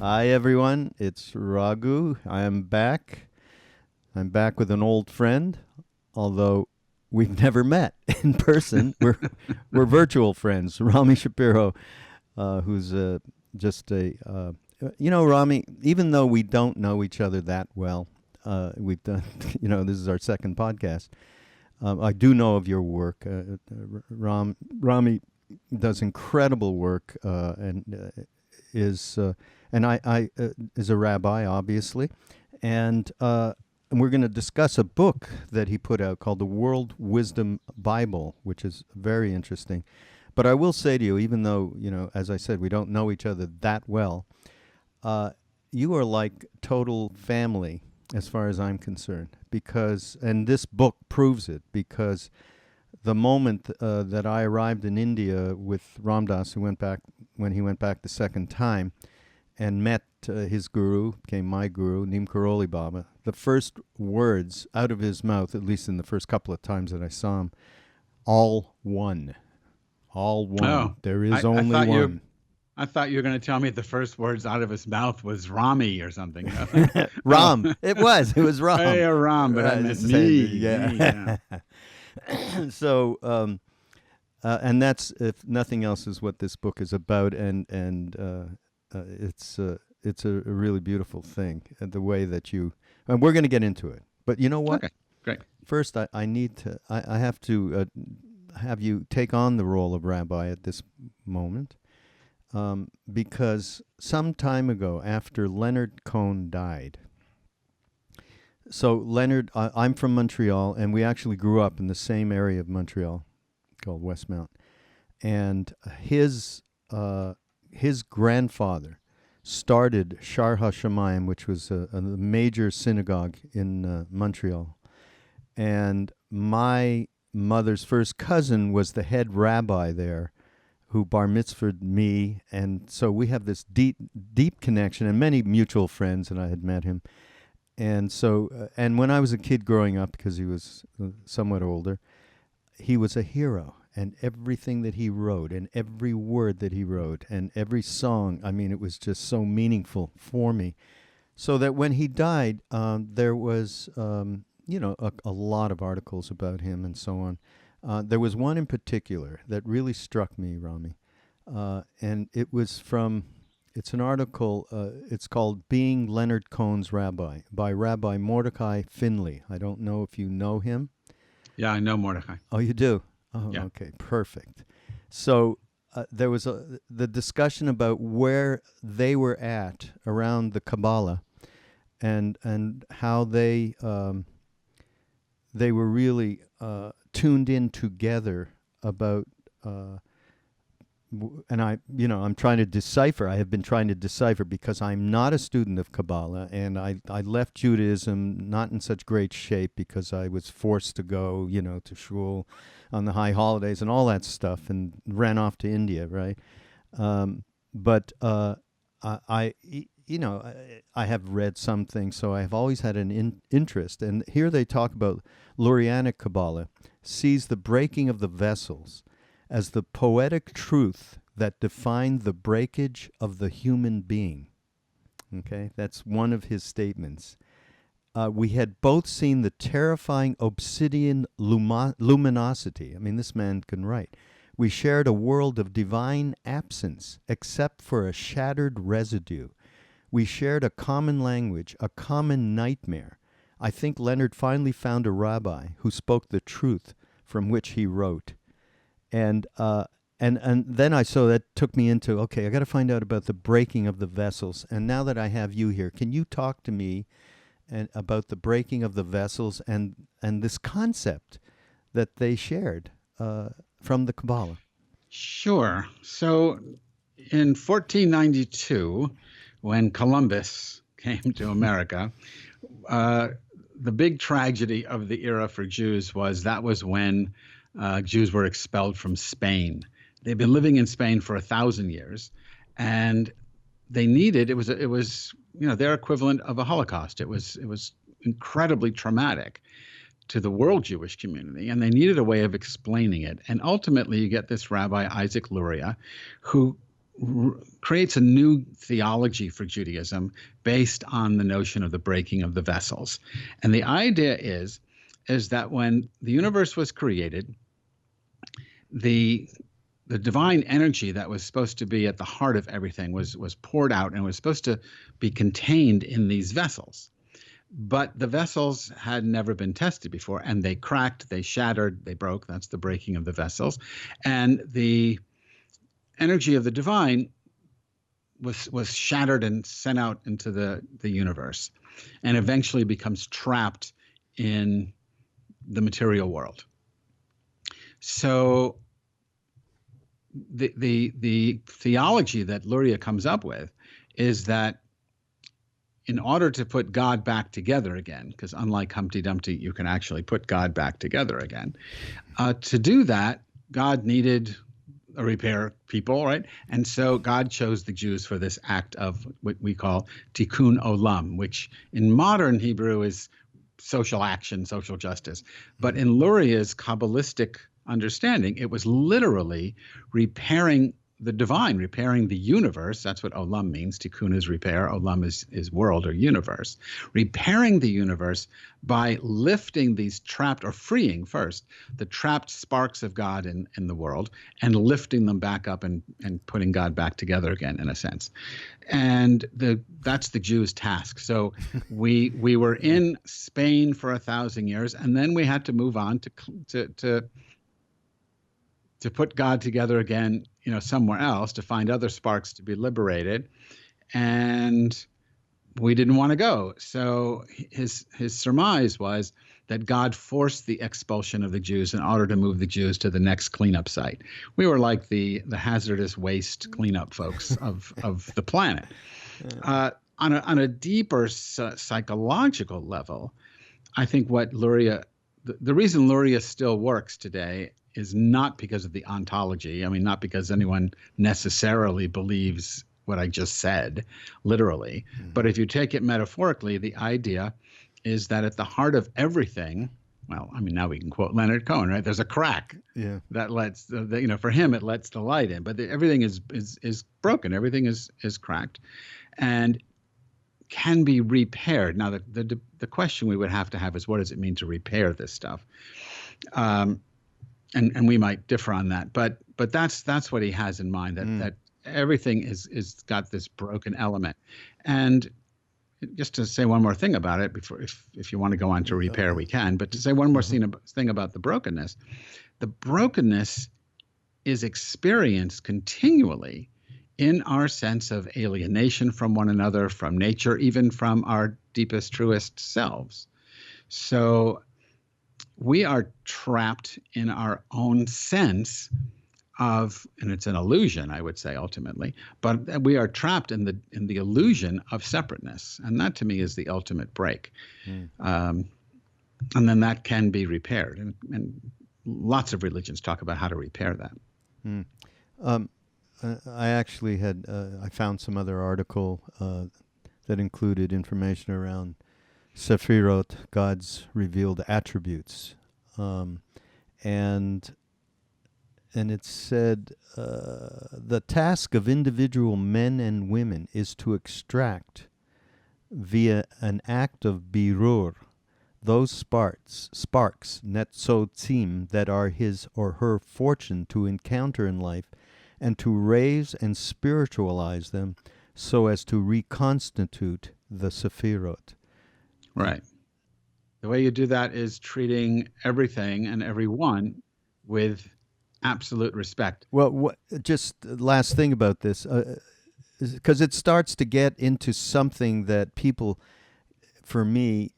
Hi, everyone. It's Raghu. I am back. I'm back with an old friend, although we've never met in person. We're virtual friends. Rami Shapiro, who's just Rami. Even though we don't know each other that well, we've done. This is our second podcast. I do know of your work. Rami does incredible work is a rabbi, obviously, and we're going to discuss a book that he put out called the World Wisdom Bible, which is very interesting. But I will say to you, even though as I said, we don't know each other that well, you are like total family as far as I'm concerned, and this book proves it, because the moment that I arrived in India with Ramdas, when he went back the second time, and met his guru, became my guru, Neem Karoli Baba, the first words out of his mouth, at least in the first couple of times that I saw him, all one. All one. Oh, there is only one. I thought you were going to tell me the first words out of his mouth was Rami or something. Ram. It was Ram. Hey, Ram, but I meant me. Yeah. So, and that's, if nothing else, is what this book is about, and it's a really beautiful thing, the way that and we're going to get into it. But you know what? Okay, great. First, I have to have you take on the role of rabbi at this moment, because some time ago, after Leonard Cohen died. So Leonard, I'm from Montreal, and we actually grew up in the same area of Montreal called Westmount, and his grandfather started Shar HaShamayim, which was a major synagogue in Montreal, and my mother's first cousin was the head rabbi there, who bar mitzvahed me, and so we have this deep connection and many mutual friends, and I had met him. And so, and when I was a kid growing up, because he was somewhat older, he was a hero. And everything that he wrote, and every word that he wrote, and every song, I mean, it was just so meaningful for me. So that when he died, there was, a lot of articles about him and so on. There was one in particular that really struck me, Rami. And it was it's an article, it's called Being Leonard Cohen's Rabbi, by Rabbi Mordecai Finley. I don't know if you know him. Yeah, I know Mordecai. Oh, you do? Oh, yeah. Okay, perfect. So there was the discussion about where they were at around the Kabbalah, and how they were really tuned in together about. And I'm trying to decipher. I have been trying to decipher, because I'm not a student of Kabbalah, and I left Judaism not in such great shape, because I was forced to go, to shul on the high holidays and all that stuff, and ran off to India, right? But I have read some things, so I have always had an interest. And here they talk about Lurianic Kabbalah sees the breaking of the vessels as the poetic truth that defined the breakage of the human being. Okay, that's one of his statements. We had both seen the terrifying obsidian luminosity. I mean, this man can write. We shared a world of divine absence, except for a shattered residue. We shared a common language, a common nightmare. I think Leonard finally found a rabbi who spoke the truth from which he wrote. And then I saw that took me into, okay, I got to find out about the breaking of the vessels. And now that I have you here, can you talk to me about the breaking of the vessels and this concept that they shared from the Kabbalah? Sure. So in 1492, when Columbus came to America, the big tragedy of the era for Jews was when Jews were expelled from Spain. They'd been living in Spain for 1,000 years, and they needed, it was their equivalent of a Holocaust. It was incredibly traumatic to the world Jewish community, and they needed a way of explaining it. And ultimately, you get this Rabbi Isaac Luria, who creates a new theology for Judaism based on the notion of the breaking of the vessels. And the idea is that when the universe was created, the divine energy that was supposed to be at the heart of everything was poured out and was supposed to be contained in these vessels. But the vessels had never been tested before, and they cracked, they shattered, they broke. That's the breaking of the vessels. And the energy of the divine was shattered and sent out into the universe, and eventually becomes trapped in the material world. So the theology that Luria comes up with is that in order to put God back together again, because unlike Humpty Dumpty, you can actually put God back together again. To do that, God needed a repair people, right? And so God chose the Jews for this act of what we call tikkun olam, which in modern Hebrew is social action, social justice. But in Luria's Kabbalistic understanding, it was literally repairing the divine, repairing the universe. That's what olam means. Tikkun is repair. Olam is world or universe. Repairing the universe by lifting these trapped, or freeing first, the trapped sparks of God in the world, and lifting them back up and putting God back together again, in a sense. And that's the Jews' task. So we were in Spain for 1,000 years, and then we had to move on to put God together again, somewhere else, to find other sparks to be liberated. And we didn't want to go. So his surmise was that God forced the expulsion of the Jews in order to move the Jews to the next cleanup site. We were like the hazardous waste cleanup folks of the planet. On a deeper psychological level, I think what Luria, the reason Luria still works today is not because of the ontology. I mean, not because anyone necessarily believes what I just said, literally. Mm-hmm. But if you take it metaphorically, the idea is that at the heart of everything, well, I mean, now we can quote Leonard Cohen, right? There's a crack that lets, for him, it lets the light in. But everything is broken. Everything is cracked, and can be repaired. Now, the question we would have to have is, what does it mean to repair this stuff? And we might differ on that, but that's what he has in mind, that everything is got this broken element. And just to say one more thing about it before, if you want to go on to repair, we can, but to say one more thing about the brokenness is experienced continually in our sense of alienation from one another, from nature, even from our deepest, truest selves. So we are trapped in our own sense of, and it's an illusion, I would say, ultimately, but we are trapped in the illusion of separateness. And that, to me, is the ultimate break. And then that can be repaired. And lots of religions talk about how to repair that. I actually I found some other article that included information around Sefirot, God's revealed attributes, and it said the task of individual men and women is to extract via an act of birur those sparks netzotzim, that are his or her fortune to encounter in life, and to raise and spiritualize them so as to reconstitute the Sefirot. Right. The way you do that is treating everything and everyone with absolute respect. Well, just last thing about this, because it starts to get into something that people, for me,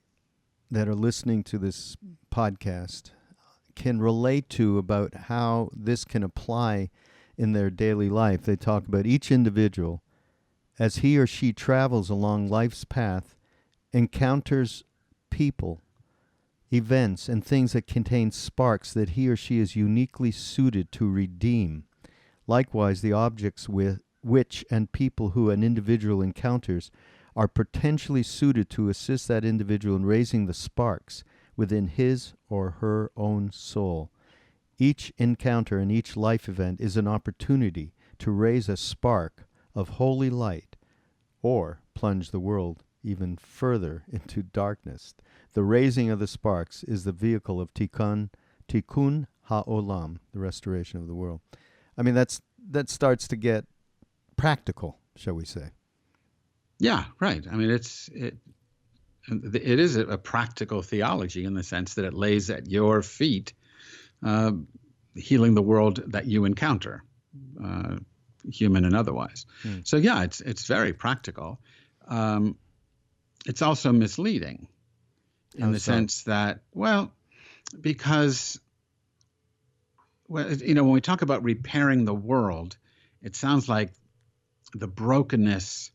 that are listening to this podcast, can relate to, about how this can apply in their daily life. They talk about each individual, as he or she travels along life's path, encounters people, events, and things that contain sparks that he or she is uniquely suited to redeem. Likewise, the objects which and people who an individual encounters are potentially suited to assist that individual in raising the sparks within his or her own soul. Each encounter and each life event is an opportunity to raise a spark of holy light, or plunge the world even further into darkness. The raising of the sparks is the vehicle of tikkun ha'olam, the restoration of the world. I mean, that starts to get practical, shall we say. Yeah, right. I mean, it is a practical theology in the sense that it lays at your feet, healing the world that you encounter, human and otherwise. So yeah, it's very practical. It's also misleading in the sense that, because when we talk about repairing the world, it sounds like the brokenness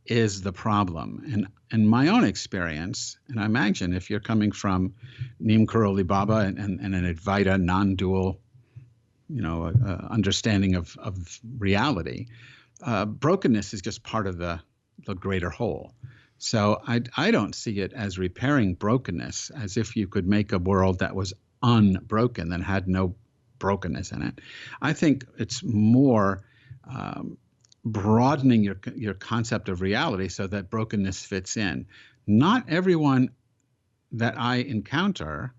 is the problem. And in my own experience, and I imagine if you're coming from Neem Karoli Baba and an Advaita non-dual, understanding of reality, brokenness is just part of the greater whole. So I don't see it as repairing brokenness, as if you could make a world that was unbroken, that had no brokenness in it. I think it's more broadening your concept of reality so that brokenness fits in. Not everyone that I encounter,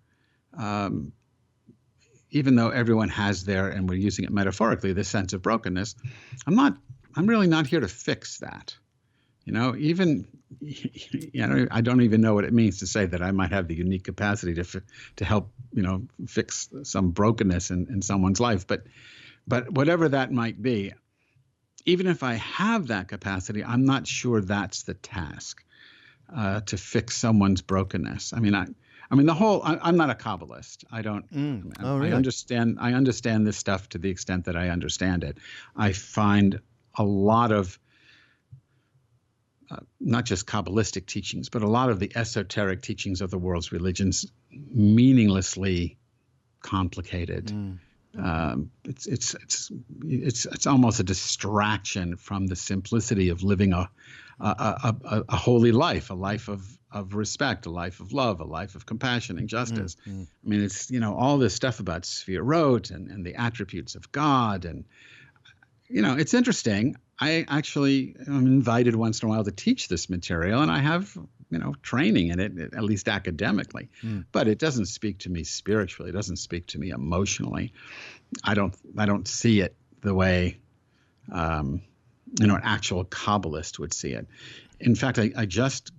even though everyone has and we're using it metaphorically, this sense of brokenness, I'm really not here to fix that. I don't even know what it means to say that I might have the unique capacity to help, fix some brokenness in someone's life. But whatever that might be, even if I have that capacity, I'm not sure that's the task, to fix someone's brokenness. I'm not a Kabbalist. I don't. Really? I understand this stuff to the extent that I understand it. I find a lot of not just Kabbalistic teachings, but a lot of the esoteric teachings of the world's religions meaninglessly complicated. It's almost a distraction from the simplicity of living a holy life, a life of respect, a life of love, a life of compassion and justice. I mean, it's all this stuff about Sefirot and the attributes of God, and it's interesting. I actually am invited once in a while to teach this material, and I have training in it, at least academically. But it doesn't speak to me spiritually. It doesn't speak to me emotionally. I don't see it the way an actual Kabbalist would see it. In fact, I just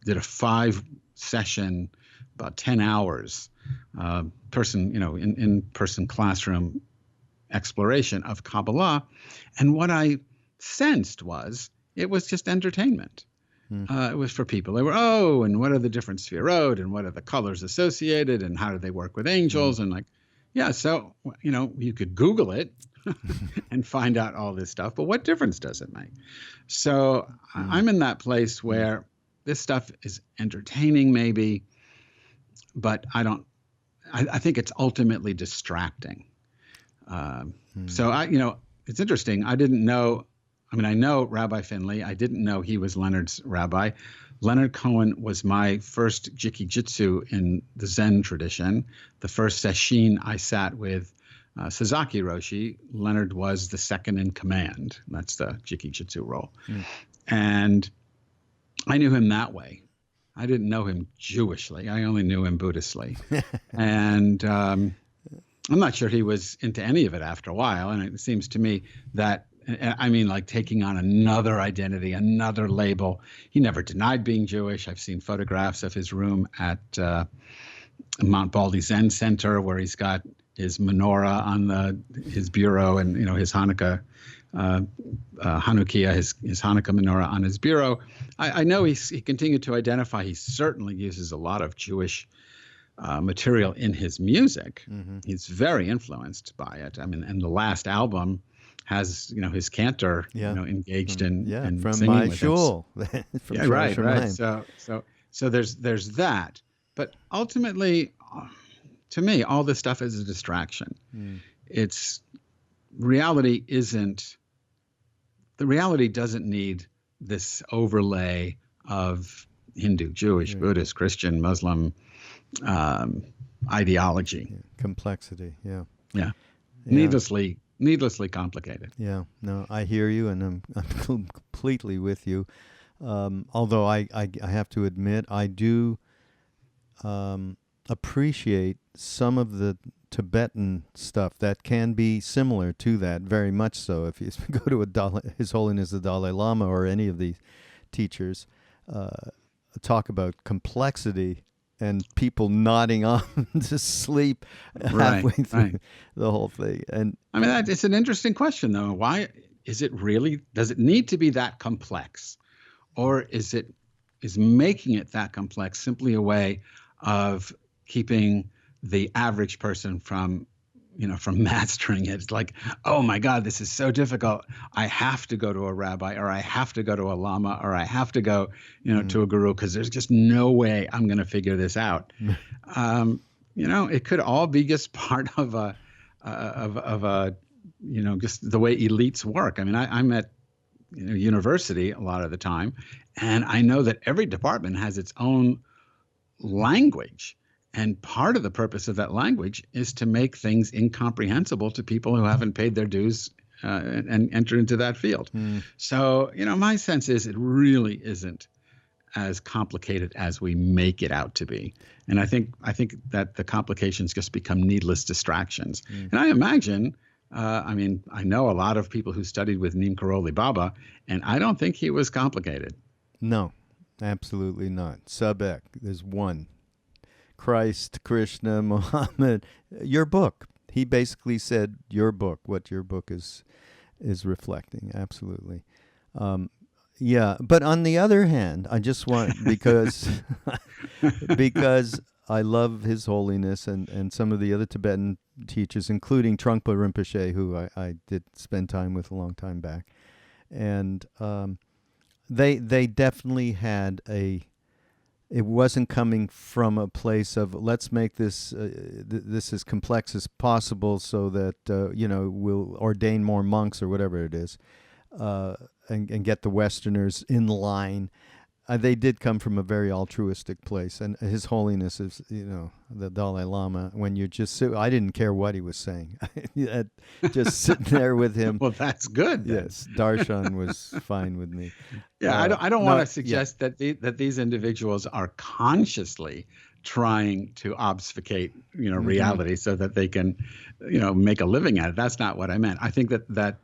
did a 5-session, about 10 hours, in-person classroom exploration of Kabbalah, and what I sensed was it was just entertainment. It was for people. They were, and what are the different Sefirot, and what are the colors associated, and how do they work with angels, and so you could Google it and find out all this stuff, but what difference does it make? So I'm in that place where this stuff is entertaining maybe, but I think it's ultimately distracting. So it's interesting. I didn't know. I know Rabbi Finley. I didn't know he was Leonard's rabbi. Leonard Cohen was my first jiki-jitsu in the Zen tradition. The first sesshin I sat with Sasaki Roshi. Leonard was the second in command. That's the jiki-jitsu role. And I knew him that way. I didn't know him Jewishly. I only knew him Buddhistly. And I'm not sure he was into any of it after a while. And it seems to me that, like taking on another identity, another label. He never denied being Jewish. I've seen photographs of his room at Mount Baldy Zen Center, where he's got his menorah on his bureau, and his Hanukkah, Hanukkah, his Hanukkah menorah on his bureau. I know he continued to identify. He certainly uses a lot of Jewish material in his music. He's very influenced by it. And the last album has his cantor engaged in from singing my with shul. Right. So there's that. But ultimately, to me, all this stuff is a distraction. It's reality the reality doesn't need this overlay of Hindu, Jewish, Buddhist, Christian, Muslim ideology. Complexity. Yeah. Needlessly needlessly complicated. Yeah, no, I hear you, and I'm completely with you. Although I have to admit, I do appreciate some of the Tibetan stuff that can be similar to that, very much so. If you go to His Holiness the Dalai Lama or any of these teachers, talk about complexity and people nodding off to sleep halfway through the whole thing. And I mean, it's an interesting question, though. Why is it really? Does it need to be that complex, or is making it that complex simply a way of keeping the average person from mastering it? It's like, oh my God, this is so difficult. I have to go to a rabbi, or I have to go to a lama, or I have to go, to a guru, because there's just no way I'm going to figure this out. It could all be just part of a just the way elites work. I mean, I'm at university a lot of the time, and I know that every department has its own language. And part of the purpose of that language is to make things incomprehensible to people who haven't paid their dues and enter into that field. So, my sense is it really isn't as complicated as we make it out to be. And I think that the complications just become needless distractions. And I imagine, I know a lot of people who studied with Neem Karoli Baba, and I don't think he was complicated. No, absolutely not. Sabek, there's one. Christ, Krishna, Muhammad, your book. He basically said your book, what your book is reflecting. Absolutely. Yeah, but on the other hand, I just want, because I love His Holiness and some of the other Tibetan teachers, including Trungpa Rinpoche, who I did spend time with a long time back. And they definitely had it wasn't coming from a place of let's make this this as complex as possible so that we'll ordain more monks or whatever it is, and get the Westerners in line. They did come from a very altruistic place, and His Holiness is, the Dalai Lama. When you're just, I didn't care what he was saying, just sitting there with him. Well, that's good. Then. Yes, darshan was fine with me. Yeah, I don't want to suggest that these individuals are consciously trying to obfuscate, reality so that they can, make a living at it. That's not what I meant. I think that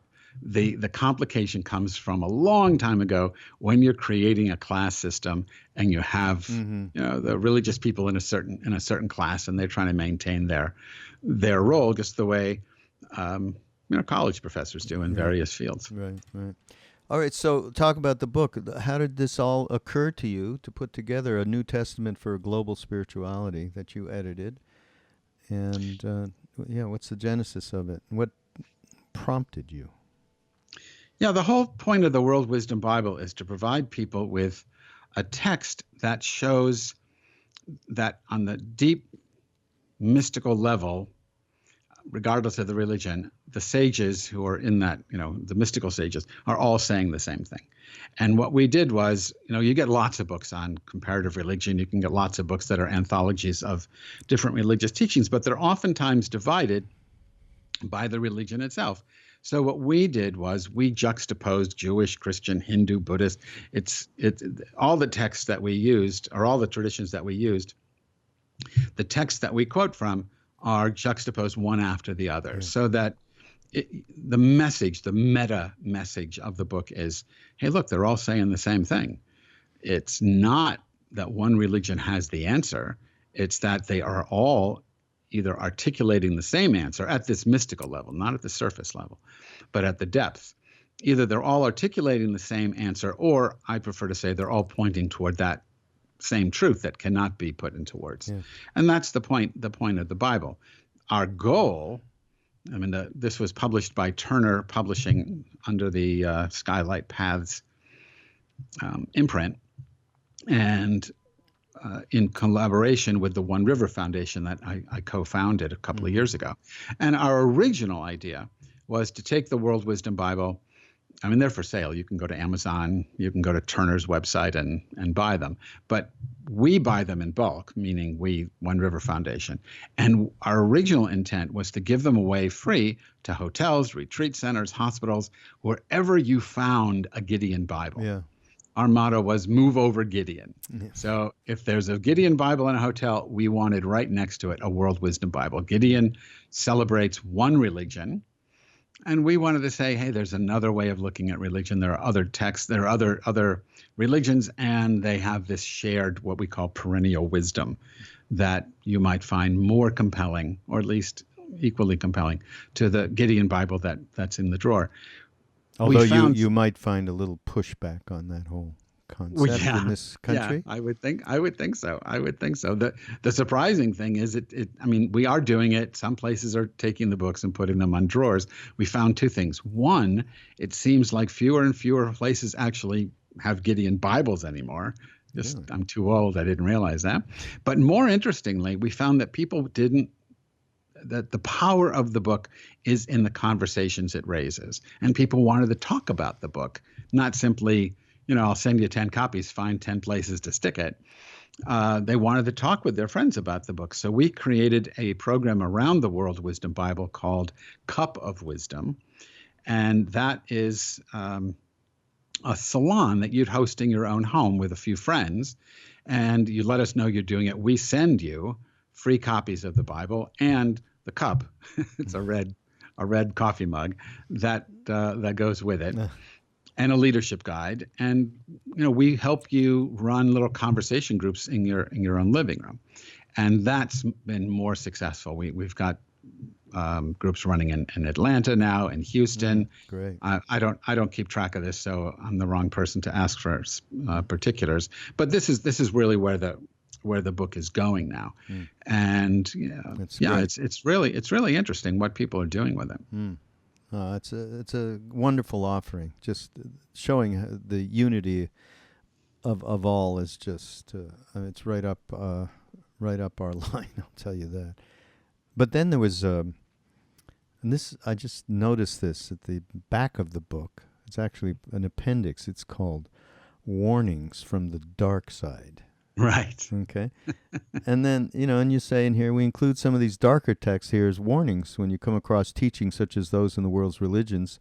the complication comes from a long time ago when you're creating a class system and you have the religious people in a certain class, and they're trying to maintain their role just the way college professors do in various fields. Right. All right, so talk about the book. How did this all occur to you to put together a New Testament for global spirituality that you edited? And what's the genesis of it? What prompted you? Yeah, the whole point of the World Wisdom Bible is to provide people with a text that shows that on the deep mystical level, regardless of the religion, the sages who are in that, the mystical sages, are all saying the same thing. And what we did was, you get lots of books on comparative religion. You can get lots of books that are anthologies of different religious teachings, but they're oftentimes divided by the religion itself. So what we did was we juxtaposed Jewish, Christian, Hindu, Buddhist. It's all the texts that we used, or all the traditions that we used, the texts that we quote from are juxtaposed one after the other, so that the message, the meta message of the book is, hey, look, they're all saying the same thing. It's not that one religion has the answer. It's that they are all either articulating the same answer at this mystical level, not at the surface level, but at the depth. Either they're all articulating the same answer, or I prefer to say they're all pointing toward that same truth that cannot be put into words. Yeah. And that's the point of the Bible. Our goal, this was published by Turner Publishing under the Skylight Paths imprint, and in collaboration with the One River Foundation that I co-founded a couple of years ago. And our original idea was to take the World Wisdom Bible. They're for sale. You can go to Amazon, you can go to Turner's website and buy them. But we buy them in bulk, meaning we, One River Foundation. And our original intent was to give them away free to hotels, retreat centers, hospitals, wherever you found a Gideon Bible. Yeah. Our motto was move over Gideon. Yeah. So if there's a Gideon Bible in a hotel, we wanted right next to it a World Wisdom Bible. Gideon celebrates one religion. And we wanted to say, hey, there's another way of looking at religion. There are other texts, there are other religions, and they have this shared, what we call perennial wisdom, that you might find more compelling, or at least equally compelling, to the Gideon Bible that's in the drawer. Although you might find a little pushback on that whole concept in this country. Yeah, I would think so. The surprising thing is I mean, we are doing it. Some places are taking the books and putting them on drawers. We found two things. One, it seems like fewer and fewer places actually have Gideon Bibles anymore. Just really? I'm too old. I didn't realize that. But more interestingly, we found that that the power of the book is in the conversations it raises. And people wanted to talk about the book, not simply, I'll send you 10 copies, find 10 places to stick it. They wanted to talk with their friends about the book. So we created a program around the World Wisdom Bible called Cup of Wisdom. And that is a salon that you'd host in your own home with a few friends. And you let us know you're doing it. We send you free copies of the Bible and the cup. It's a red coffee mug that goes with it, and a leadership guide. And we help you run little conversation groups in your own living room, and that's been more successful. We've got groups running in Atlanta now, in Houston. Great. I don't keep track of this, so I'm the wrong person to ask for particulars. But this is really where the book is going now. And it's really interesting what people are doing with it. It's a wonderful offering. Just showing the unity of all is just it's right up our line. I'll tell you that. But then there was and this, I just noticed this at the back of the book. It's actually an appendix. It's called Warnings from the Dark Side. Right. Okay. And then, and you say in here, we include some of these darker texts here as warnings. When you come across teachings such as those in the world's religions,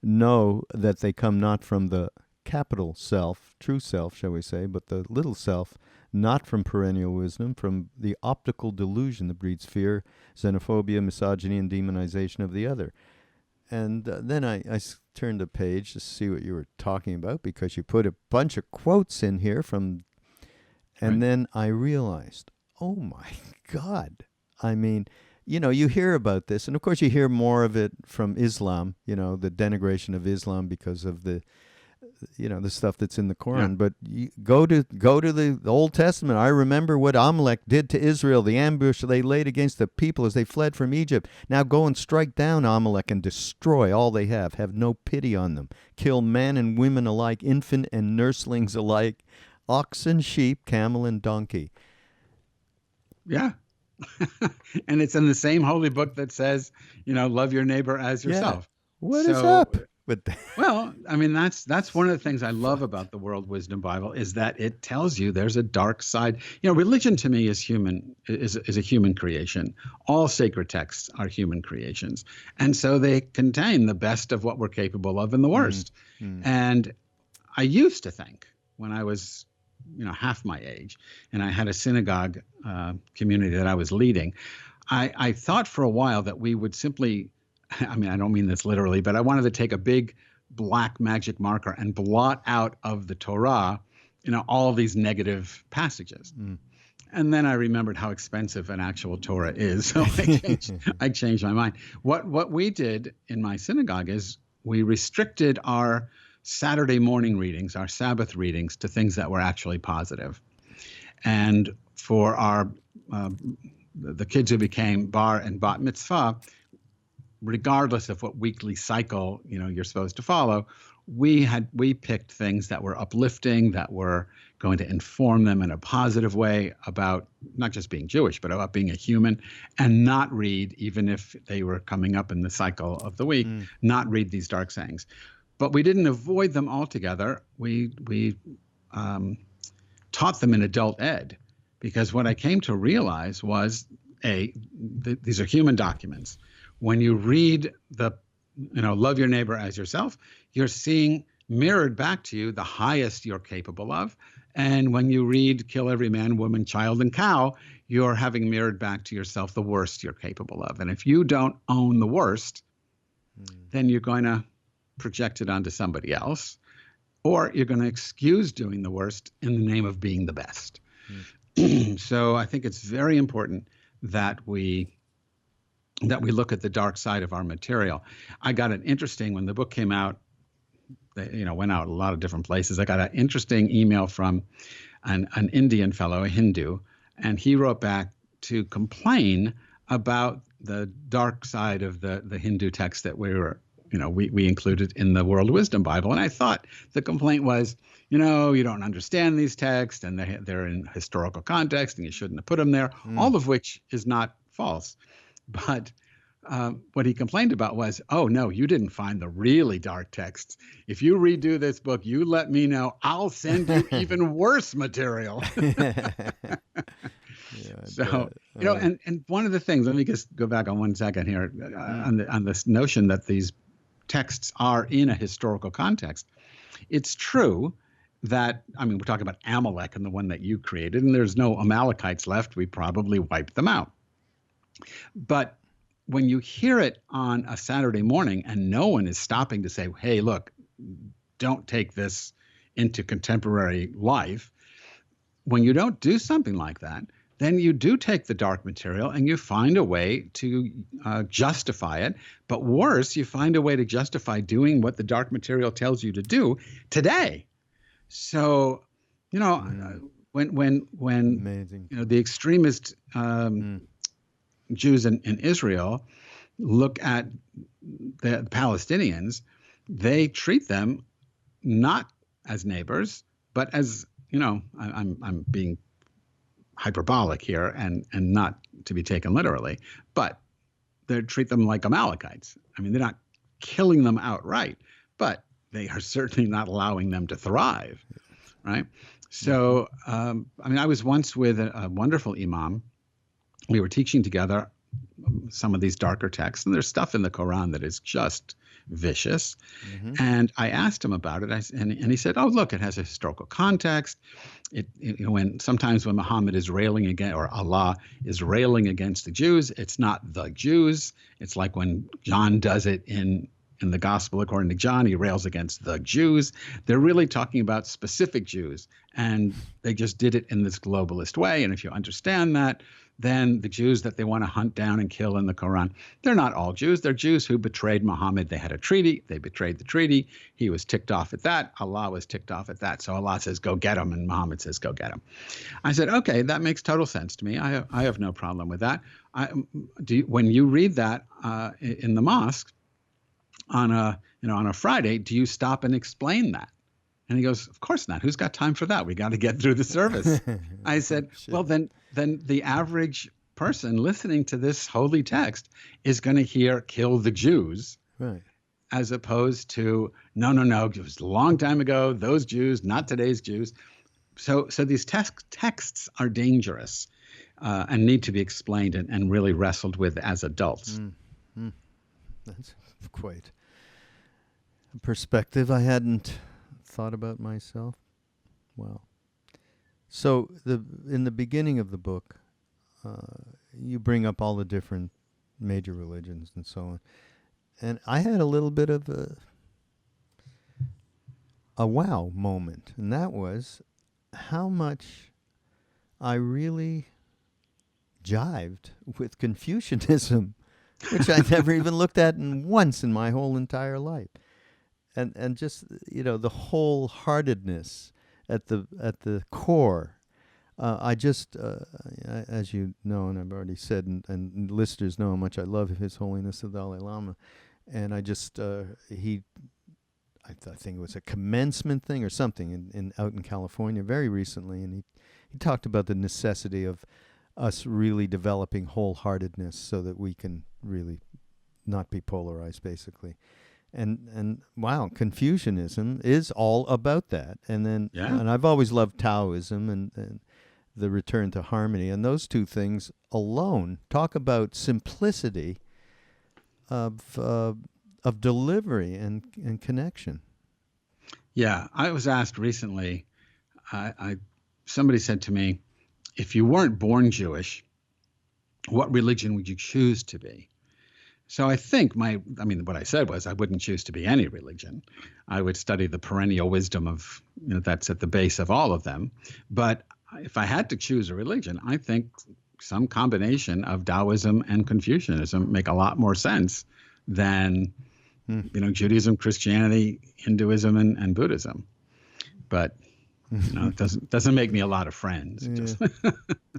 know that they come not from the capital self, true self, shall we say, but the little self, not from perennial wisdom, from the optical delusion that breeds fear, xenophobia, misogyny, and demonization of the other. And then I turned the page to see what you were talking about, because you put a bunch of quotes in here from... And then I realized, oh my God. I mean, you hear about this, and of course you hear more of it from Islam, the denigration of Islam because of the stuff that's in the Quran. Yeah. But you go to the Old Testament. I remember what Amalek did to Israel, the ambush they laid against the people as they fled from Egypt. Now go and strike down Amalek and destroy all they have. Have no pity on them. Kill men and women alike, infant and nurslings alike. Oxen, sheep, camel, and donkey. Yeah. And it's in the same holy book that says, love your neighbor as yourself. Yeah. What is up with that? Well, I mean, that's one of the things I love about the World Wisdom Bible, is that it tells you there's a dark side. Religion to me is a human creation. All sacred texts are human creations. And so they contain the best of what we're capable of and the worst. And I used to think, when I was half my age, and I had a synagogue community that I was leading, I thought for a while that we would simply, I mean, I don't mean this literally, but I wanted to take a big black magic marker and blot out of the Torah, all of these negative passages. And then I remembered how expensive an actual Torah is, so I changed my mind. What we did in my synagogue is we restricted our Saturday morning readings, our Sabbath readings, to things that were actually positive. And for our the kids who became bar and bat mitzvah, regardless of what weekly cycle you're supposed to follow, we picked things that were uplifting, that were going to inform them in a positive way about not just being Jewish, but about being a human, and not read, even if they were coming up in the cycle of the week, not read these dark sayings. But we didn't avoid them altogether. We taught them in adult ed, because what I came to realize was, these are human documents. When you read love your neighbor as yourself, you're seeing mirrored back to you the highest you're capable of. And when you read kill every man, woman, child, and cow, you're having mirrored back to yourself the worst you're capable of. And if you don't own the worst, then you're going to project it onto somebody else, or you're going to excuse doing the worst in the name of being the best. So I think it's very important that we look at the dark side of our material. I got an interesting, when the book came out, went out a lot of different places. I got an interesting email from an Indian fellow, a Hindu, and he wrote back to complain about the dark side of the Hindu text that we included in the World Wisdom Bible. And I thought the complaint was, you don't understand these texts, and they're in historical context, and you shouldn't have put them there, all of which is not false. But what he complained about was, oh, no, you didn't find the really dark texts. If you redo this book, you let me know. I'll send you even worse material. And one of the things, let me just go back on 1 second here, on this notion that these texts are in a historical context. It's true that, we're talking about Amalek and the one that you created, and there's no Amalekites left. We probably wiped them out. But when you hear it on a Saturday morning and no one is stopping to say, hey, look, don't take this into contemporary life, when you don't do something like that, then you do take the dark material and you find a way to justify it. But worse, you find a way to justify doing what the dark material tells you to do today. So, when Amazing. The extremist Jews in Israel look at the Palestinians, they treat them not as neighbors, but as, I'm being hyperbolic here and not to be taken literally, but they treat them like Amalekites. They're not killing them outright, but they are certainly not allowing them to thrive, right? So, I was once with a wonderful imam. We were teaching together some of these darker texts, and there's stuff in the Quran that is just vicious. And I asked him about it, and he said, oh, look, it has a historical context. Sometimes when Muhammad is railing against, or Allah is railing against the Jews, it's not the Jews. It's like when John does it in the gospel according to John, he rails against the Jews. They're really talking about specific Jews, and they just did it in this globalist way. And if you understand that, then the Jews that they want to hunt down and kill in the Quran, they're not all Jews. They're Jews who betrayed Muhammad. They had a treaty. They betrayed the treaty. He was ticked off at that. Allah was ticked off at that. So Allah says, go get him. And Muhammad says, go get him. I said, okay, that makes total sense to me. I have no problem with that. When you read that in the mosque on a Friday, do you stop and explain that? And he goes, of course not. Who's got time for that? We got to get through the service. I said, well, then the average person listening to this holy text is going to hear kill the Jews, right, as opposed to no, it was a long time ago, those Jews, not today's Jews. So these texts are dangerous and need to be explained and really wrestled with as adults. That's quite a perspective I hadn't thought about myself. Wow. So in the beginning of the book, you bring up all the different major religions and so on. And I had a little bit of a wow moment, and that was how much I really jived with Confucianism, which I never even looked at once in my whole entire life. And just, the wholeheartedness at the core. I just, as you know, and I've already said, and listeners know how much I love His Holiness the Dalai Lama. And I just, I think it was a commencement thing or something out in California very recently. And he talked about the necessity of us really developing wholeheartedness so that we can really not be polarized, basically. And wow, Confucianism is all about that. Yeah. And I've always loved Taoism and the return to harmony. And those two things alone talk about simplicity of delivery and connection. Yeah. I was asked recently, somebody said to me, if you weren't born Jewish, what religion would you choose to be? So I think what I said was I wouldn't choose to be any religion. I would study the perennial wisdom of, that's at the base of all of them. But if I had to choose a religion, I think some combination of Taoism and Confucianism make a lot more sense than, Judaism, Christianity, Hinduism, and Buddhism. But it doesn't make me a lot of friends. Yeah.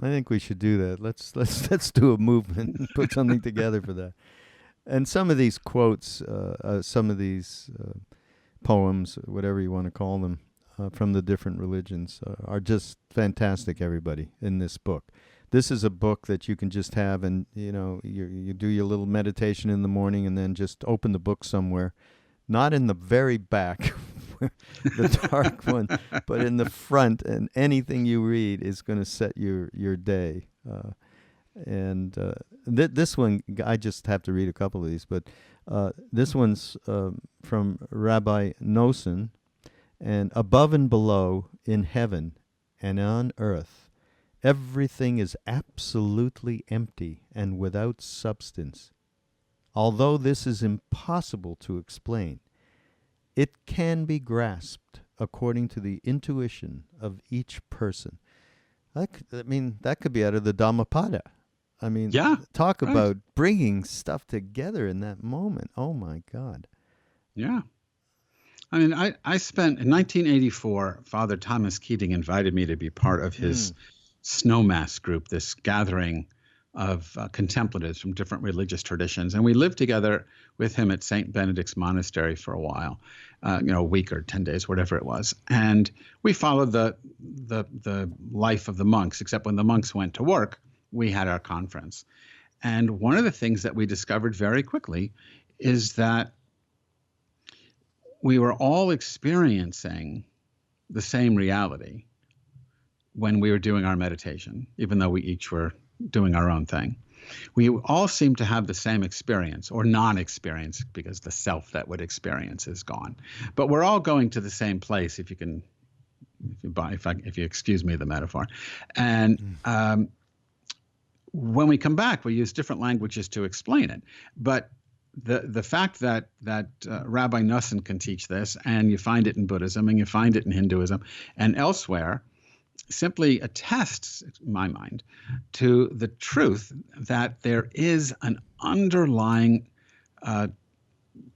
I think we should do that. Let's do a movement and put something together for that. And some of these quotes, some of these poems, whatever you want to call them, from the different religions are just fantastic, everybody, in this book. This is a book that you can just have and, you do your little meditation in the morning and then just open the book somewhere, not in the very back, the dark one, but in the front, and anything you read is going to set your day. This one, I just have to read a couple of these, but this one's from Rabbi Nosson, and above and below, in heaven and on earth, everything is absolutely empty and without substance. Although this is impossible to explain, it can be grasped according to the intuition of each person. That could be out of the Dhammapada. Yeah, talk right. about bringing stuff together in that moment. Oh, my God. Yeah. I spent, in 1984, Father Thomas Keating invited me to be part of his Snowmass group, this gathering of contemplatives from different religious traditions. And we lived together with him at St. Benedict's Monastery for a while, a week or 10 days, whatever it was. And we followed the life of the monks, except when the monks went to work, we had our conference. And one of the things that we discovered very quickly is that we were all experiencing the same reality when we were doing our meditation, even though we each were doing our own thing. We all seem to have the same experience or non-experience, because the self that would experience is gone. But we're all going to the same place, if you excuse me the metaphor. And when we come back, we use different languages to explain it. But the fact that Rabbi Nosson can teach this, and you find it in Buddhism, and you find it in Hinduism, and elsewhere, simply attests, in my mind, to the truth that there is an underlying,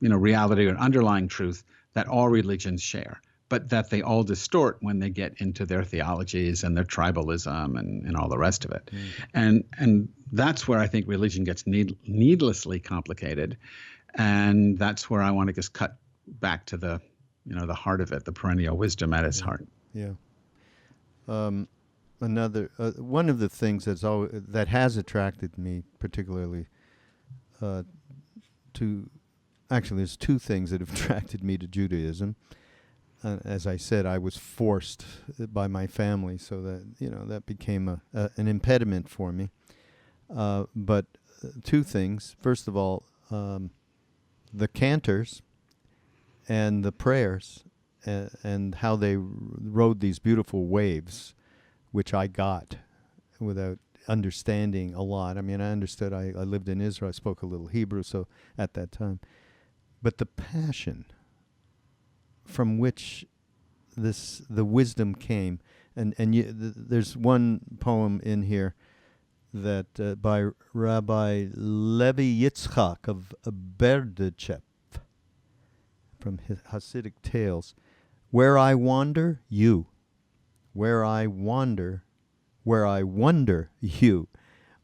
reality, or an underlying truth that all religions share, but that they all distort when they get into their theologies and their tribalism and all the rest of it. And that's where I think religion gets needlessly complicated. And that's where I want to just cut back to the heart of it, the perennial wisdom at its heart. Yeah. Another one of the things that has attracted me particularly there's two things that have attracted me to Judaism. As I said, I was forced by my family, so that became an impediment for me. But two things. First of all, the cantors and the prayers, and how they rode these beautiful waves, which I got without understanding a lot. I understood. I lived in Israel. I spoke a little Hebrew, so at that time. But the passion from which the wisdom came, there's one poem in here that by Rabbi Levi Yitzchak of Berditchev, from Hasidic Tales. Where I wander, you. Where I wander, where I wonder, you.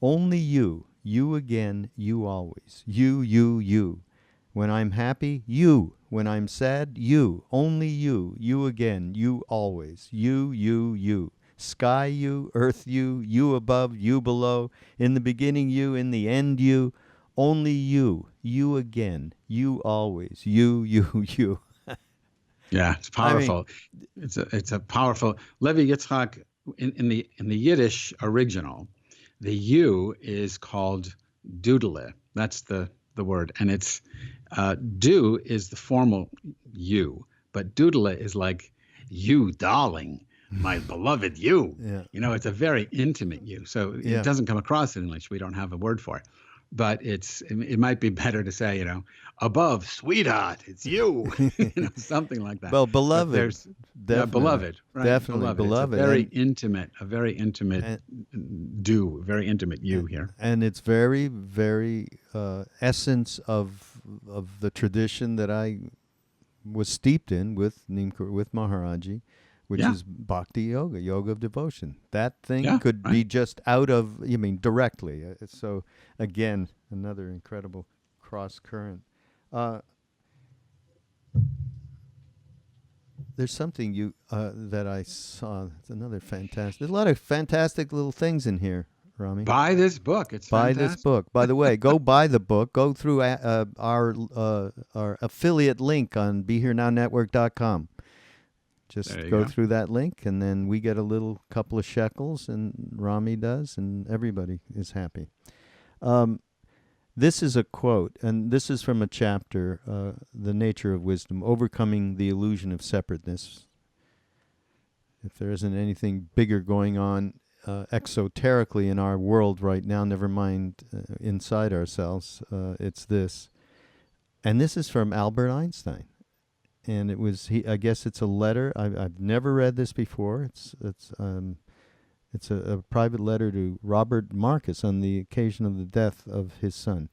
Only you. You again, you always. You, you, you. When I'm happy, you. When I'm sad, you. Only you. You again, you always. You, you, you. Sky you, earth you, you above, you below. In the beginning you, in the end you. only you again, you always, you. Yeah, it's I mean, powerful. It's a powerful. Levi Yitzchak in the Yiddish original, the you is called doodle. That's the word, and it's do is the formal you, but doodle is like you, darling, my beloved you. yeah, You know, it's a very intimate you. So it yeah. doesn't come across in English. We don't have a word for it. But it might be better to say, above, sweetheart, it's you, something like that. Well, But beloved, there's definitely, beloved, right? definitely Beloved. It's a beloved, very intimate, and very intimate you here. and it's very, very essence of the tradition that I was steeped in with with Maharaji, which Yeah, is bhakti yoga, yoga of devotion. That thing yeah, could right. be just out of, directly. So again, another incredible cross current. Uh, there's something that I saw. It's another fantastic. There's a lot of fantastic little things in here, Rami. Buy this book. It's Buy this fantastic. book. By the way, go buy the book. Go through our affiliate link on BeHereNowNetwork.com. There Just you go go. through that link, and then we get a little couple of shekels, and Rami does, and everybody is happy. This is a quote, and this is from a chapter, The Nature of Wisdom, Overcoming the Illusion of Separateness. If there isn't anything bigger going on exoterically in our world right now, never mind inside ourselves, it's this. And this is from Albert Einstein. And it was I guess it's a letter. I've never read this before. It's a private letter to Robert Marcus on the occasion of the death of his son.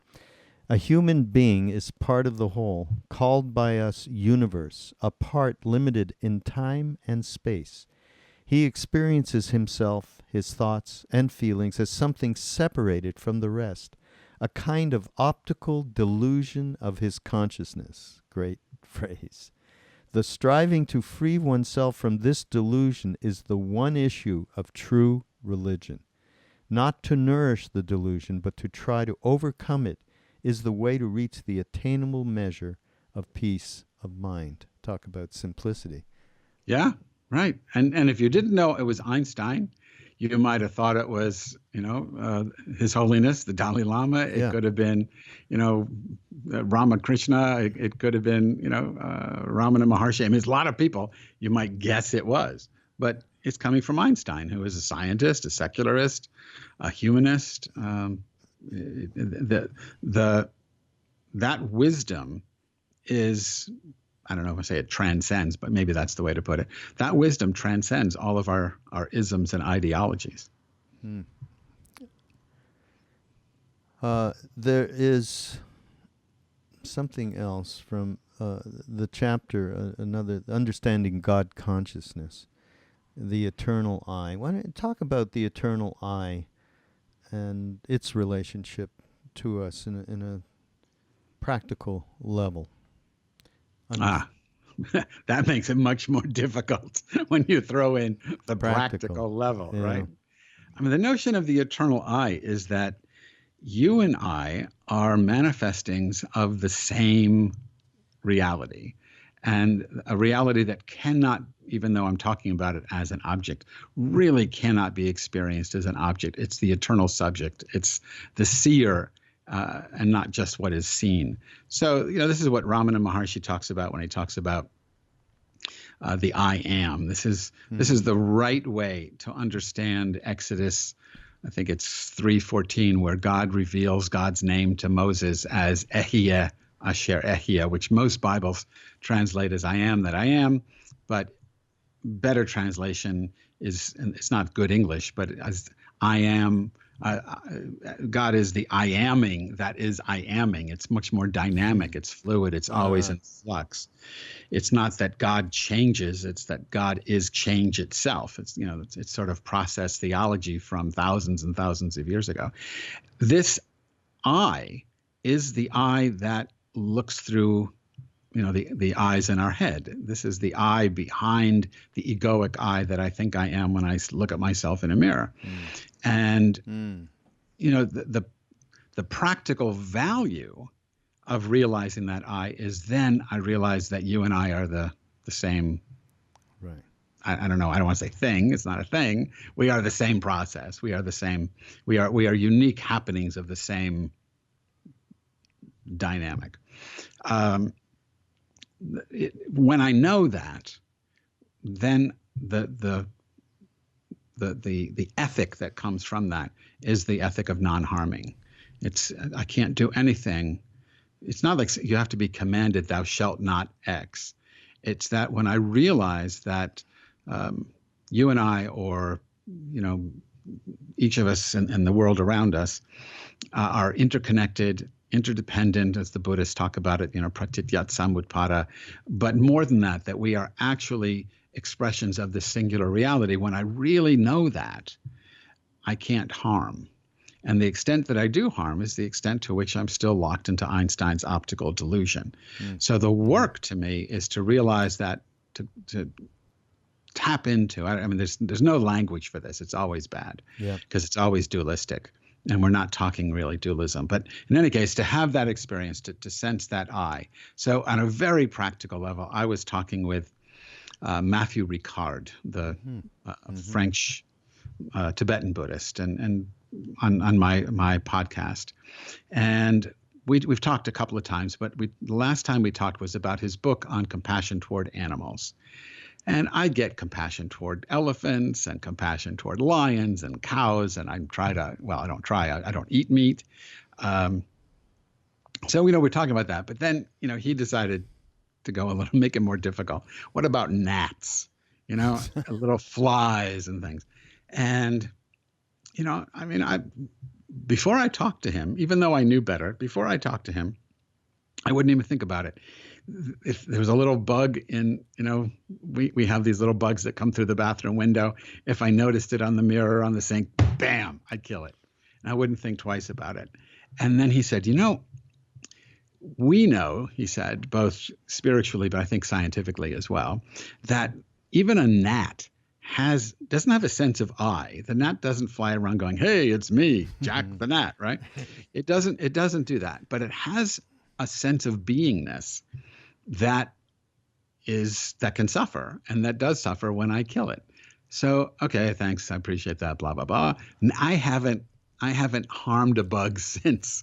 A human being is part of the whole, called by us universe, a part limited in time and space. He experiences himself, his thoughts and feelings as something separated from the rest, a kind of optical delusion of his consciousness. Great phrase. The striving to free oneself from this delusion is the one issue of true religion. Not to nourish the delusion, but to try to overcome it is the way to reach the attainable measure of peace of mind. Talk about simplicity. Yeah, right. And if you didn't know it was Einstein, you might have thought it was, His Holiness, the Dalai Lama. It Yeah. could have been, Ramakrishna. It could have been, Ramana Maharshi. I mean, it's a lot of people you might guess it was, but it's coming from Einstein, who is a scientist, a secularist, a humanist. That wisdom is, I don't know if I say it transcends, but maybe that's the way to put it. That wisdom transcends all of our isms and ideologies. There is something else from the chapter, another, Understanding God Consciousness, the Eternal Eye. Why don't you talk about the Eternal Eye and its relationship to us in a practical level? That makes it much more difficult when you throw in the Practical. practical level, Yeah. right? I mean, the notion of the eternal eye is that you and I are manifestings of the same reality, and a reality that cannot, even though I'm talking about it as an object, really cannot be experienced as an object. It's the eternal subject. It's the seer, and not just what is seen. So, this is what Ramana Maharshi talks about when he talks about the I am. This is the right way to understand Exodus. I think it's 3:14, where God reveals God's name to Moses as Ehyeh Asher Ehyeh, which most Bibles translate as I am that I am, but better translation is, and it's not good English, but as I am. God is the I aming that is I aming. It's much more dynamic. It's fluid. It's always in flux. It's not that God changes. It's that God is change itself. It's it's sort of process theology from thousands and thousands of years ago. This I is the I that looks through the eyes in our head. This is the I behind the egoic I that I think I am when I look at myself in a mirror. And the the practical value of realizing that I is then I realize that you and I are the same. Right. I don't know. I don't want to say thing. It's not a thing. We are the same process. We are the same. We are unique happenings of the same dynamic. When I know that, then the ethic that comes from that is the ethic of non-harming. I can't do anything. It's not like you have to be commanded, thou shalt not X. It's that when I realize that you and I, or each of us in the world around us, are interconnected, interdependent, as the Buddhists talk about it, pratityat samutpada. But more than that, that we are actually expressions of this singular reality. When I really know that, I can't harm. And the extent that I do harm is the extent to which I'm still locked into Einstein's optical delusion. So the work to me is to realize that, to tap into, I mean, there's no language for this. It's always bad, because it's always dualistic. And we're not talking really dualism. But in any case, to have that experience, to sense that I. So on a very practical level, I was talking with Matthew Ricard, the French Tibetan Buddhist, and on my podcast. And we've talked a couple of times, but the last time we talked was about his book on compassion toward animals. And I get compassion toward elephants and compassion toward lions and cows, and I don't eat meat. So we're talking about that. But then, he decided to go a little, make it more difficult. What about gnats? Little flies and things. And, before I talked to him, even though I knew better, before I talked to him, I wouldn't even think about it. If there was a little bug in, we have these little bugs that come through the bathroom window. If I noticed it on the mirror, on the sink, bam, I'd kill it. And I wouldn't think twice about it. And then he said, we know, he said, both spiritually, but I think scientifically as well, that even a gnat doesn't have a sense of I. The gnat doesn't fly around going, hey, it's me, Jack the gnat, right? It doesn't do that, but it has a sense of beingness that can suffer, and that does suffer when I kill it. So, okay, thanks, I appreciate that, blah, blah, blah. And I haven't harmed a bug since.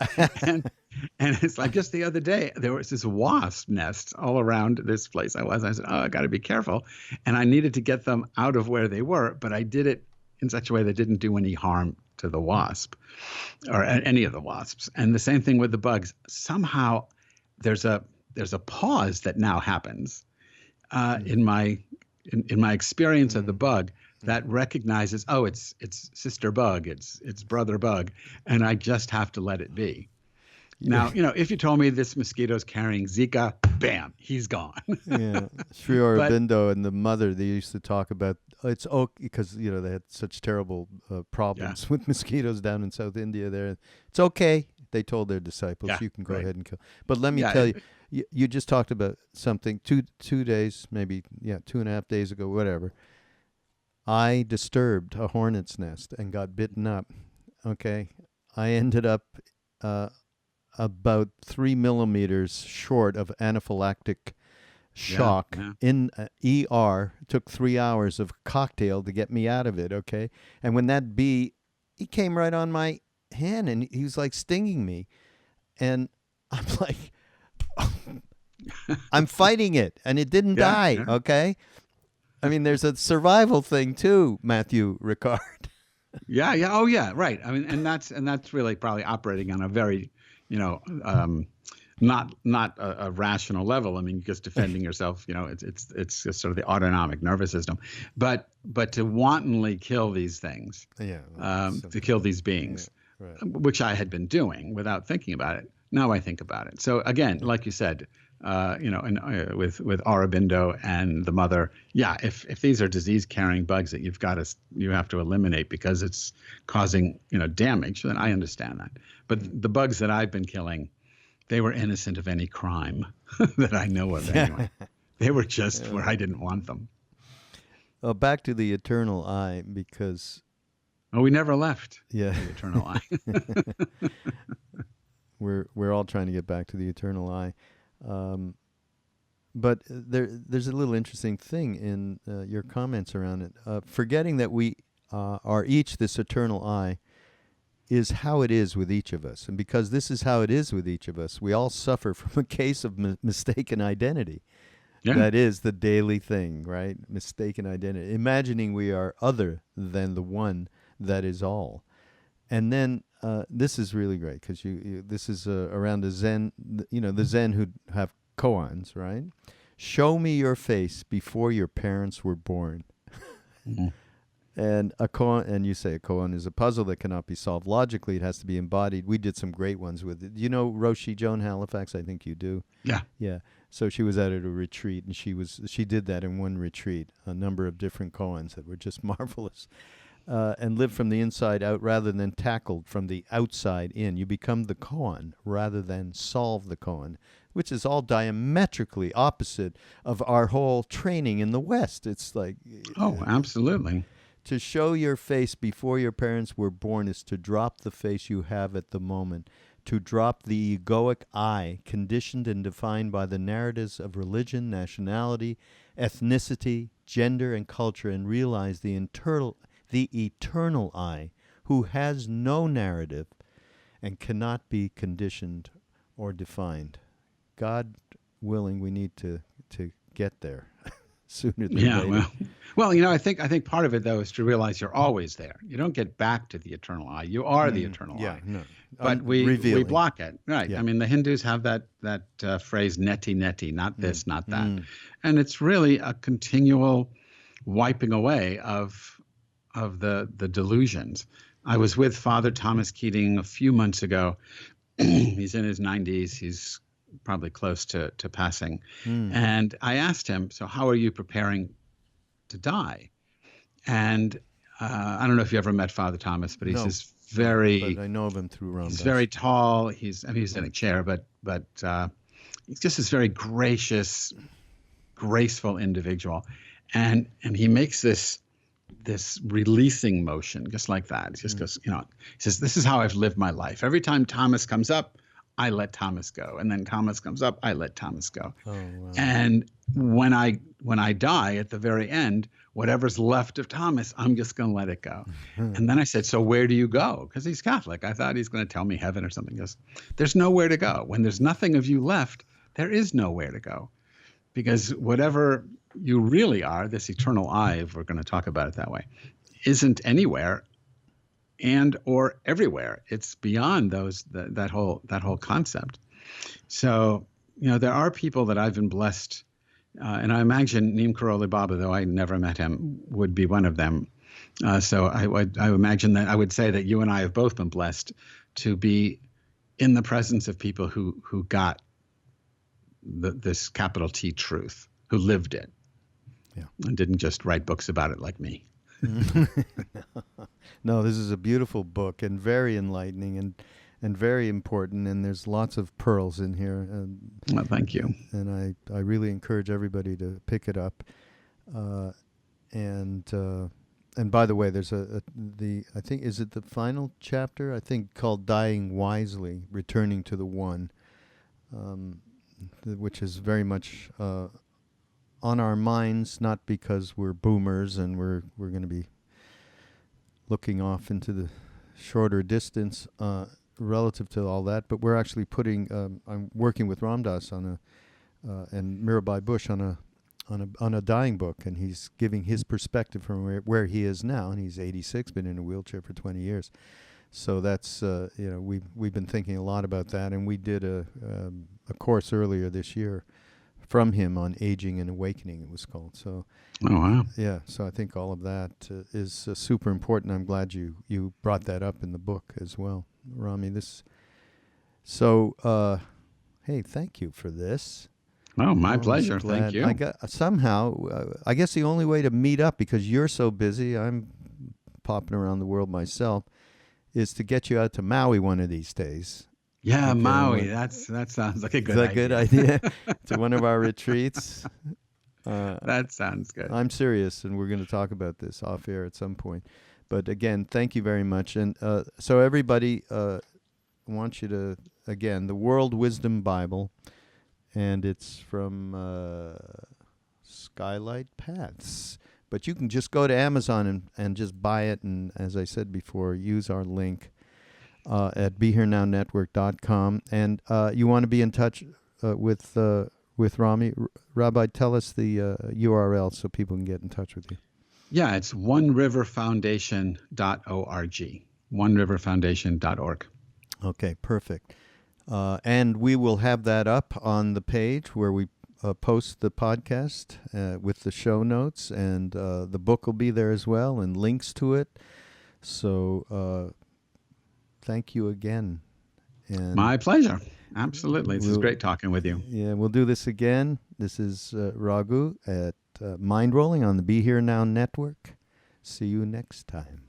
And it's like just the other day, there was this wasp nest all around this place I was. I said, I got to be careful. And I needed to get them out of where they were, but I did it in such a way that didn't do any harm to the wasp or any of the wasps. And the same thing with the bugs. Somehow there's a pause that now happens in my experience of the bug that recognizes, it's sister bug, it's brother bug, and I just have to let it be. Now, if you told me this mosquito's carrying Zika, bam, he's gone. Yeah, Sri Aurobindo and the mother, they used to talk about it's okay because they had such terrible problems with mosquitoes down in South India. There, it's okay. They told their disciples, you can go ahead and kill. But let me tell you, you just talked about something 2 days, maybe 2.5 days ago, whatever. I disturbed a hornet's nest and got bitten up. Okay, I ended up about 3 millimeters short of anaphylactic shock in ER. It took 3 hours of cocktail to get me out of it. Okay, and when that bee, he came right on my hand and he was like stinging me, and I'm like, I'm fighting it, and it didn't die. Okay. I mean, there's a survival thing too, Matthew Ricard. Oh, yeah. Right. I mean, and that's really probably operating on a very, not a rational level. I mean, just defending yourself. It's just sort of the autonomic nervous system. But to wantonly kill these things, to kill these beings, which I had been doing without thinking about it. Now I think about it. So again, like you said. With Aurobindo and the mother, if these are disease-carrying bugs that you have to eliminate because it's causing damage, then I understand that. But the bugs that I've been killing, they were innocent of any crime that I know of anyway. They were just where I didn't want them. Back to the eternal I, because Oh, we never left Yeah. the Eternal Eye. We're all trying to get back to the Eternal Eye. But there's a little interesting thing in your comments around it. Forgetting that we are each this Eternal Eye is how it is with each of us. And because this is how it is with each of us, we all suffer from a case of mistaken identity. Yeah. That is the daily thing, right? Mistaken identity. Imagining we are other than the one that is all. And then this is really great because this is around the Zen, the Zen who have koans, right? Show me your face before your parents were born. Mm-hmm. And a koan, and you say a koan is a puzzle that cannot be solved logically. It has to be embodied. We did some great ones with it. You know Roshi Joan Halifax? I think you do. Yeah. Yeah. So she was at a retreat, and she did that in one retreat, a number of different koans that were just marvelous. And live from the inside out rather than tackled from the outside in. You become the koan rather than solve the koan, which is all diametrically opposite of our whole training in the West. It's like... Oh, absolutely. To show your face before your parents were born is to drop the face you have at the moment, to drop the egoic I, conditioned and defined by the narratives of religion, nationality, ethnicity, gender, and culture, and realize the eternal I, who has no narrative and cannot be conditioned or defined. God willing, we need to get there sooner than later. Well, I think part of it though is to realize you're always there. You don't get back to the Eternal Eye. You are the Eternal Eye. No. But we block it, right? Yeah. I mean, the Hindus have that phrase "neti neti," not this, not that, and it's really a continual wiping away of the delusions. I was with Father Thomas Keating a few months ago. He's in his 90s. He's probably close to passing. And I asked him, so how are you preparing to die? And I don't know if you ever met Father Thomas, but he's this very... But I know of him through Ram Dass. He's very tall. He's in a chair, but he's just this very gracious, graceful individual. And he makes this releasing motion, just like that. It just goes, he says, this is how I've lived my life. Every time Thomas comes up, I let Thomas go. And then Thomas comes up, I let Thomas go. Oh, wow. And when I die at the very end, whatever's left of Thomas, I'm just going to let it go. And then I said, so where do you go? Because he's Catholic. I thought he's going to tell me heaven or something. He goes, there's nowhere to go. When there's nothing of you left, there is nowhere to go. Because whatever you really are, this eternal I, if we're going to talk about it that way, isn't anywhere and or everywhere. It's beyond that whole concept. So, there are people that I've been blessed, and I imagine Neem Karoli Baba, though I never met him, would be one of them. So I imagine that I would say that you and I have both been blessed to be in the presence of people who got this capital T truth, who lived it, and didn't just write books about it like me. No, this is a beautiful book and very enlightening and very important, and there's lots of pearls in here. Well, thank you. And I really encourage everybody to pick it up. And by the way, there's I think, is it the final chapter? I think called Dying Wisely, Returning to the One, which is very much on our minds, not because we're boomers and we're going to be looking off into the shorter distance relative to all that, but we're actually putting. I'm working with Ram Dass and Mirabai Bush on a dying book, and he's giving his perspective from where he is now, and he's 86, been in a wheelchair for 20 years. So that's we've been thinking a lot about that, and we did a course earlier this year from him on aging and awakening, it was called. So, oh wow, yeah. So I think all of that is super important. I'm glad you brought that up in the book as well, Rami. Hey, thank you for this. Oh, my pleasure. Thank you. I guess the only way to meet up, because you're so busy, I'm popping around the world myself, is to get you out to Maui one of these days. Yeah, okay, Maui. That sounds like a good idea. Is that a good idea? To one of our retreats? That sounds good. I'm serious, and we're going to talk about this off air at some point. But again, thank you very much. And so everybody, I want you to, again, the World Wisdom Bible, and it's from Skylight Paths. But you can just go to Amazon and just buy it. And as I said before, use our link at BeHereNowNetwork.com. And you want to be in touch with Rami. Rabbi, tell us the URL so people can get in touch with you. Yeah, it's oneriverfoundation.org. oneriverfoundation.org. Okay, perfect. And we will have that up on the page where we post the podcast with the show notes, and the book will be there as well, and links to it. So thank you again. And my pleasure. Absolutely. This is great talking with you. Yeah, we'll do this again. This is Raghu at Mindrolling on the Be Here Now Network. See you next time.